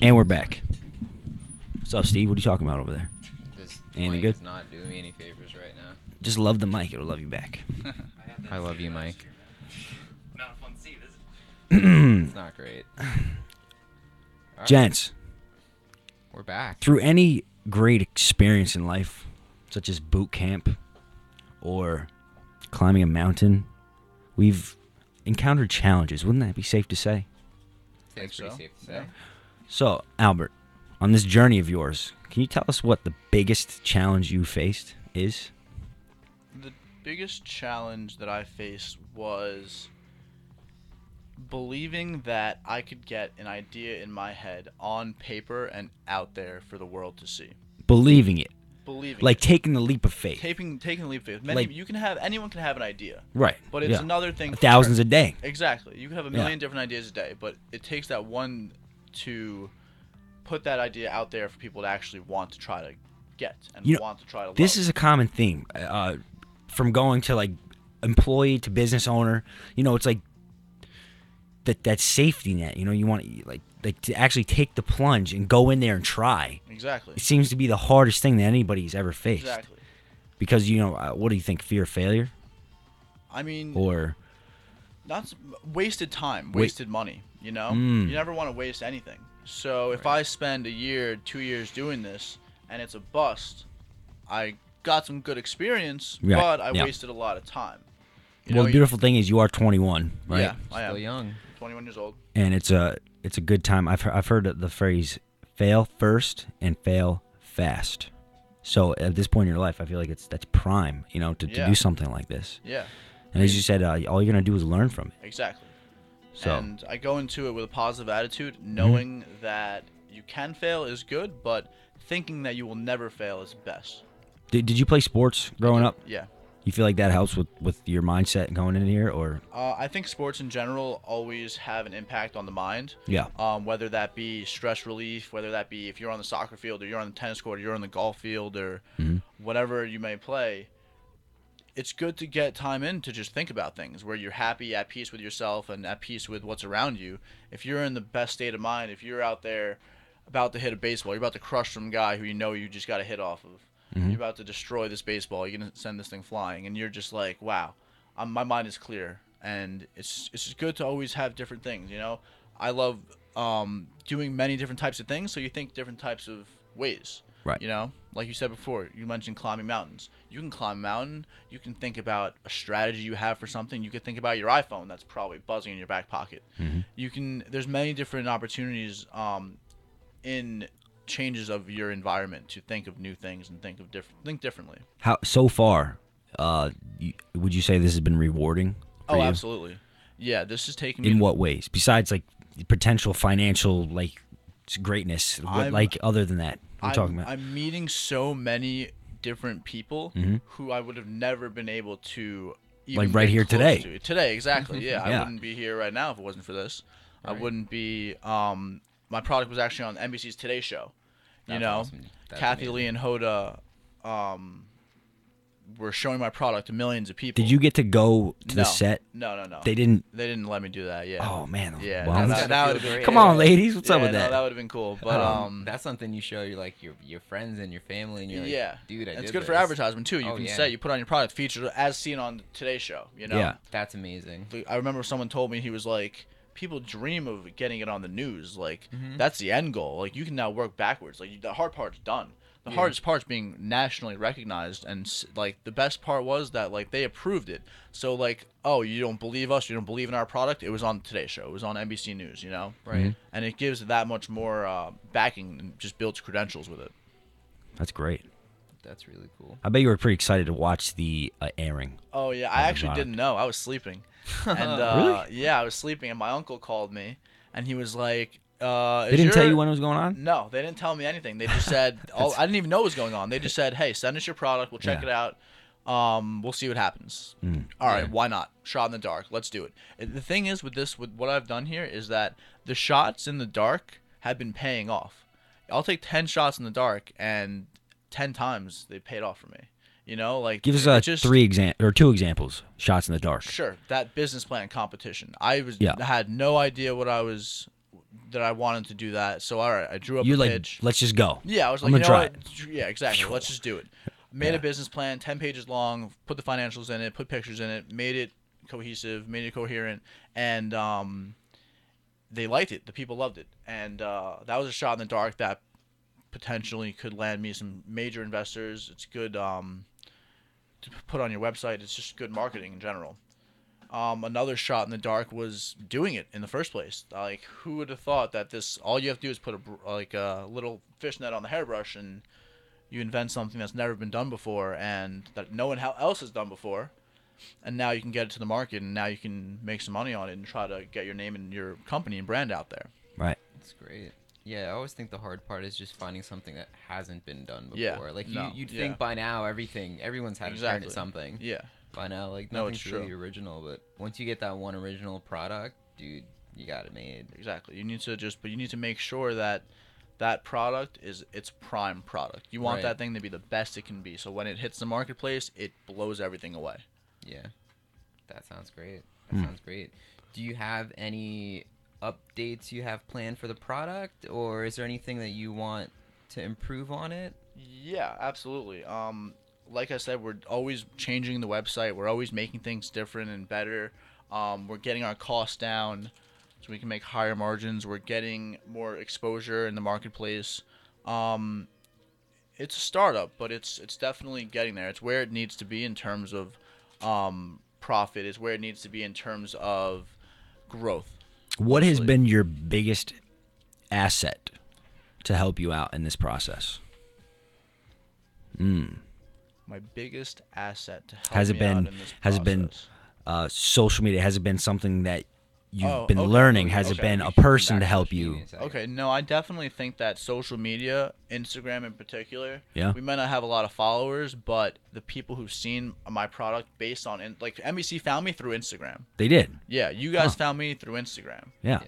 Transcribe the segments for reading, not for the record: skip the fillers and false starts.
And we're back. What's up, Steve? What are you talking about over there? This Anything mic good? is not doing me any favors right now. Just love the mic. It'll love you back. I love you, Mike. Not fun to see, is it? It's not great. Gents, We're back. through any great experience in life, such as boot camp or climbing a mountain, we've encountered challenges. Wouldn't that be safe to say? That's pretty safe to say. So, Albert, on this journey of yours, can you tell us what the biggest challenge you faced is? The biggest challenge that I faced was believing that I could get an idea in my head on paper and out there for the world to see. Believing it. Believing Like it. taking the leap of faith. taking the leap of faith. Like- Anyone can have an idea, Right. but it's yeah. another thing. for Thousands a day. Exactly. You can have a Yeah. million different ideas a day, but it takes that one to put that idea out there for people to actually want to try to get and You know, want to try to love. This is a common theme. From going to like employee to business owner, it's like that safety net. You want like to actually take the plunge and go in there and try. Exactly. It seems to be the hardest thing that anybody's ever faced. Exactly. Because what do you think? Fear of failure, I mean, or that's wasted time, Wait. wasted money. You know, Mm. you never want to waste anything. So if I spend a year, 2 years doing this, and it's a bust, I got some good experience, Right, but I yeah. wasted a lot of time. well, the beautiful thing is you are 21, right? Yeah, I Still am. young. 21 years old. And it's a good time. I've heard the phrase "fail first and fail fast." So at this point in your life, I feel like that's prime, to Yeah. do something like this. Yeah, And as you said, all you're gonna do is learn from it. exactly. So And I go into it with a positive attitude, Mm-hmm. knowing that you can fail is good, but thinking that you will never fail is best. did you play sports growing up? Yeah. You feel like that helps with your mindset going in here, or I think sports in general always have an impact on the mind. yeah, Whether that be stress relief, whether that be if you're on the soccer field or you're on the tennis court or you're on the golf field or Mhm. whatever you may play, it's good to get time in to just think about things where you're happy, at peace with yourself, and at peace with what's around you. If you're in the best state of mind, if you're out there about to hit a baseball, you're about to crush some guy who you just got a hit off of. Mhm. You're about to destroy this baseball. You're gonna send this thing flying, and you're just like, wow, my mind is clear, and it's just good to always have different things. I love doing many different types of things, so you think different types of ways. Right. Like you said before, you mentioned climbing mountains. You can climb a mountain. You can think about a strategy you have for something. You could think about your iPhone that's probably buzzing in your back pocket. There's many different opportunities in changes of your environment to think of new things and think differently. how so far? Would you say this has been rewarding for Oh, you? absolutely. Yeah, this is taking me In to- what ways? Besides like potential financial greatness, other than that, we're talking about. I'm meeting so many different people Mhm. who I would have never been able to Like even right get here close today. to. Today, exactly. Yeah, Yeah. I wouldn't be here right now if it wasn't for this. I Right. wouldn't be. My product was actually on NBC's Today Show. That's awesome. That's Kathy amazing. Lee and Hoda were showing my product to millions of people. Did you get to go to No. the set? No. They didn't. They didn't let me do that. Yeah. Oh man. Yeah. Well, that would have been. come on, ladies. What's up with no, that? that would have been cool. But That's something you show your friends and your family, and you're like, yeah, dude, I it's did good for this. advertisement too. You Oh, can yeah. say you put on your product featured as seen on Today's Show. Yeah. That's amazing. I remember someone told me, he was like, people dream of getting it on the news. Like Mhm. that's the end goal. Like you can now work backwards. Like the hard part's done. The Yeah. hardest part's being nationally recognized, and like the best part was that like they approved it. So like, oh, you don't believe us? You don't believe in our product? It was on Today's Show. It was on NBC News. Right. And it gives that much more backing and just builds credentials with it. That's great. That's really cool. I bet you were pretty excited to watch the airing. Oh yeah, Of I the actually product. didn't know. I was sleeping, and Really? yeah, I was sleeping, and my uncle called me, and he was like, They didn't tell you when it was going on? No, they didn't tell me anything. They just said, I didn't even know what was going on. They just said, hey, send us your product. We'll check Yeah. it out. We'll see what happens. Mm. All right, Yeah. why not? Shot in the dark. Let's do it. The thing is with what I've done here is that the shots in the dark have been paying off. I'll take 10 shots in the dark, and 10 times they paid off for me. Give us it just- two examples. Shots in the dark. Sure, that business plan competition. I Yeah. had no idea what I was that I wanted to do that. So all right, I drew up You're a like, pitch. let's just go. Yeah, I was I'm like, gonna you know try what? Yeah, exactly. Let's just do it. Made Yeah. a business plan, 10 pages long, put the financials in it, put pictures in it, made it cohesive, made it coherent, and they liked it. The people loved it, and that was a shot in the dark that potentially could land me some major investors. It's good to put on your website. It's just good marketing in general. Another shot in the dark was doing it in the first place. Like, who would have thought that this? All you have to do is put a little fishnet on the hairbrush, and you invent something that's never been done before, and that no one else has done before. And now you can get it to the market, and now you can make some money on it and try to get your name and your company and brand out there. Right. That's great. Yeah, I always think the hard part is just finding something that hasn't been done before. Yeah, Like no, you'd yeah. think by now everyone's had a turn Exactly. at something. Yeah. By now, like No, nothing's it's really true. original, but once you get that one original product, dude, you got it made. Exactly. You need to make sure that that product is its prime product. You want Right. that thing to be the best it can be. So when it hits the marketplace, it blows everything away. Yeah. That sounds great. That sounds great. Do you have any updates you have planned for the product, or is there anything that you want to improve on it? Yeah, absolutely. Like I said, we're always changing the website. We're always making things different and better. We're getting our costs down so we can make higher margins. We're getting more exposure in the marketplace. It's a startup, but it's definitely getting there. It's where it needs to be in terms of profit. It's where it needs to be in terms of growth. What has Mostly. been your biggest asset to help you out in this process? My biggest asset to help Has it me been out in this has it been process. social media? Has it been something that you've Oh, been okay. learning? Has it Okay. been We a should come person back to help social media you? in a second. Okay, no, I definitely think that social media, Instagram in particular, Yeah. we might not have a lot of followers, but the people who've seen my product based on, like NBC found me through Instagram. They did. Yeah, you guys Huh. found me through Instagram. Yeah.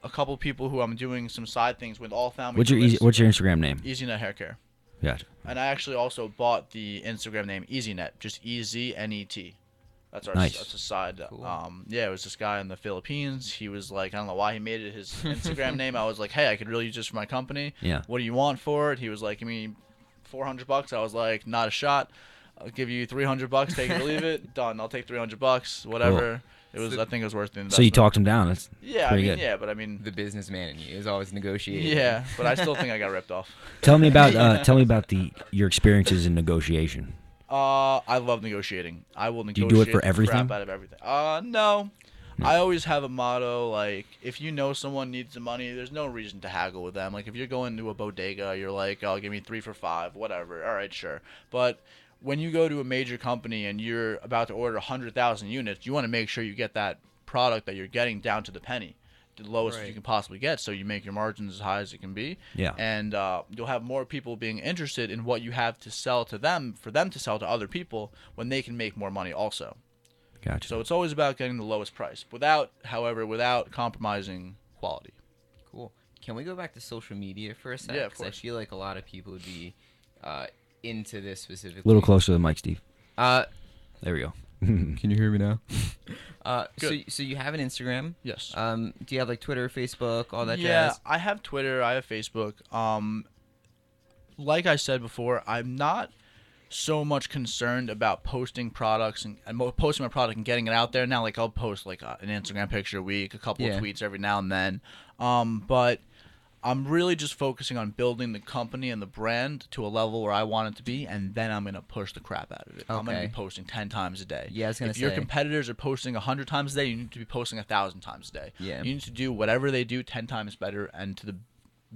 A couple people who I'm doing some side things with all found me. What's your through what's your Instagram. Instagram name? EasyNet Hair Care. Gotcha. And I actually also bought the Instagram name EasyNet, just EZNET. That's our Nice. that's a side. Cool. Yeah, it was this guy in the Philippines. He was like, I don't know why he made it his Instagram name. I was like, hey, I could really use this for my company. Yeah. What do you want for it? He was like, give me $400. I was like, not a shot. I'll give you $300. Take it or leave it. Done. I'll take $300. Whatever. It was. So- I think it was worth the So you investment. talked him down. That's Yeah, I pretty mean, good. yeah, but I mean, The businessman in you is always negotiating. yeah, but I still think I got ripped off. Tell me about your experiences in negotiation. I love negotiating. I will you negotiate do it for the crap everything? out of everything. No. I always have a motto, like, if you know someone needs the money, there's no reason to haggle with them. Like, if you're going to a bodega, you're like, oh, give me 3 for $5, whatever. All right, sure. But when you go to a major company and you're about to order 100,000 units, you want to make sure you get that product that you're getting down to the penny, the lowest Right. you can possibly get, so you make your margins as high as it can be. Yeah. And you'll have more people being interested in what you have to sell to them for them to sell to other people when they can make more money also. Gotcha. So it's always about getting the lowest price without compromising quality. Cool. Can we go back to social media for a sec? Yeah, of 'Cause I course. feel like a lot of people would be into this specifically. a little closer to the mic, Steve. Uh, There we go. can you hear me now? So Good. you have an Instagram. Yes. Do you have like Twitter, Facebook, all that Yeah, jazz? I have Twitter. I have Facebook. Like I said before, I'm not so much concerned about posting products and posting my product and getting it out there. Now, like, I'll post like an Instagram picture a week, a couple Yeah. of tweets every now and then. But I'm really just focusing on building the company and the brand to a level where I want it to be, and then I'm gonna push the crap out of it. I'm gonna Okay. be posting 10 times a day. Yeah, I was gonna if your say. competitors are posting 100 times a day, you need to be posting 1,000 times a day. Yeah. You need to do whatever they do 10 times better, and to the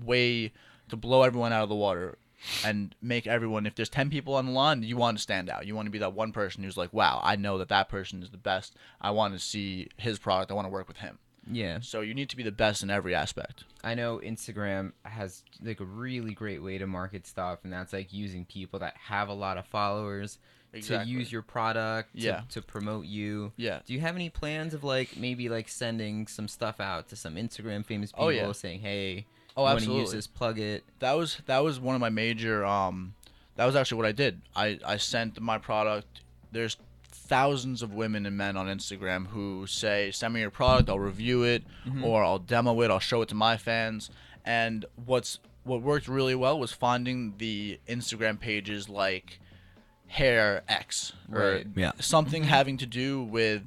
way to blow everyone out of the water and make everyone, if there's 10 people on the line, you want to stand out. You want to be that one person who's like, wow, I know that person is the best. I want to see his product. I want to work with him. Yeah. So you need to be the best in every aspect. I know Instagram has like a really great way to market stuff, and that's like using people that have a lot of followers Exactly. to use your product Yeah. to promote you. Yeah. Do you have any plans of like maybe like sending some stuff out to some Instagram famous people Oh, yeah. saying, hey, Oh, you want to absolutely. use this, plug it? That was one of my major that was actually what I did. I sent my product. There's thousands of women and men on Instagram who say, send me your product, I'll review it, or I'll demo it, I'll show it to my fans. And what worked really well was finding the Instagram pages like Hair X, or Right. Yeah. something having to do with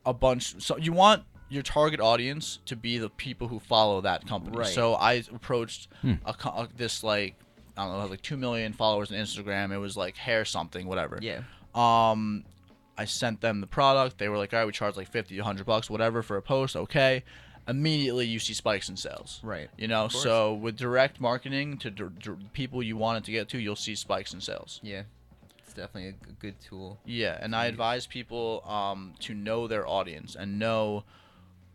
a bunch. So you want your target audience to be the people who follow that company. Right. So I approached this, like, I don't know, like 2 million followers on Instagram. It was like hair something, whatever. Yeah. I sent them the product. They were like, all right, we charge like $50, $100, whatever for a post. Okay. Immediately you see spikes in sales. Right. You know, Of course. so with direct marketing to people you want it to get to, you'll see spikes in sales. Yeah. It's definitely a good tool. Yeah, and I advise people to know their audience and know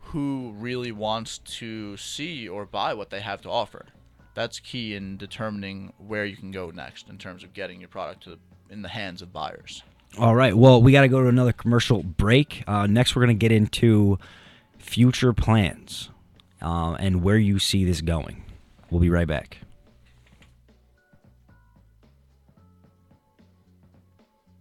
who really wants to see or buy what they have to offer. That's key in determining where you can go next in terms of getting your product in the hands of buyers. All right. Well, we got to go to another commercial break. Next, we're going to get into future plans and where you see this going. We'll be right back.